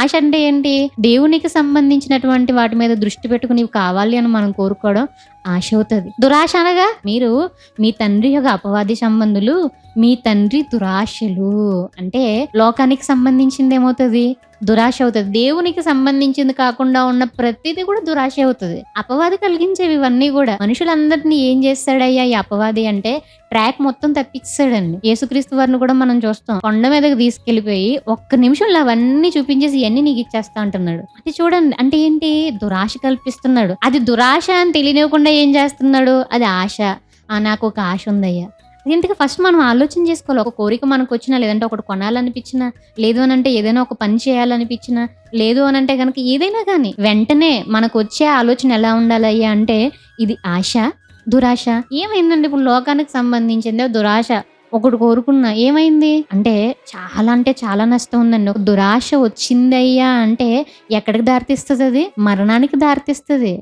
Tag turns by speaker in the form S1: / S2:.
S1: ఆశ అంటే ఏంటి? దేవునికి సంబంధించినటువంటి వాటి మీద దృష్టి పెట్టుకొని ఇవి కావాలి అని మనం కోరుకోవడం ఆశ అవుతది. దురాశ అనగా మీరు మీ తండ్రి యొక్క అపవాది సంబంధులు, మీ తండ్రి దురాశలు. అంటే లోకానికి సంబంధించింది ఏమవుతది? దురాశ అవుతది. దేవునికి సంబంధించింది కాకుండా ఉన్న ప్రతిది కూడా దురాశ అవుతది. అపవాది కలిగించేవి ఇవన్నీ గూడా. మనుషులందరిని ఏం చేస్తాడయ్యా ఈ అపవాది అంటే ట్రాక్ మొత్తం తప్పిచ్చేసాడండి. యేసుక్రీస్తు వారిని కూడా మనం చూస్తాం. కొండ మీదకి తీసుకెళ్ళిపోయి ఒక్క నిమిషంలో అవన్నీ చూపించేసి ఇయన్నీ నీకు ఇచ్చేస్తా అంటున్నాడు. అది చూడండి. అంటే ఏంటి? దురాశ కల్పిస్తున్నాడు. అది దురాశ అని తెలియనివ్వకుండా ఏం చేస్తున్నాడు? అది ఆశ. నాకొక ఆశ ఉందయ్యా. ఇంతకీ ఫస్ట్ మనం ఆలోచన చేసుకోవాలి. ఒక కోరిక మనకొచ్చినా, లేదంటే ఒకటి కొనాలనిపించినా, లేదు అనంటే ఏదైనా ఒక పని చేయాలనిపించినా, లేదు అనంటే గనక ఏదైనా గానీ వెంటనే మనకొచ్చే ఆలోచన ఎలా ఉండాలయ్యా అంటే ఇది ఆశ, దురాశ. ఏమైందండి ఇప్పుడు లోకానికి సంబంధించిందే దురాశ. ఒకటి కోరుకున్నా ఏమైంది? అంటే చాలా నష్టం ఉందండి. ఒక దురాశ వచ్చిందయ్యా అంటే ఎక్కడికి దారితీస్తదది? మరణానికి దారితీస్తది.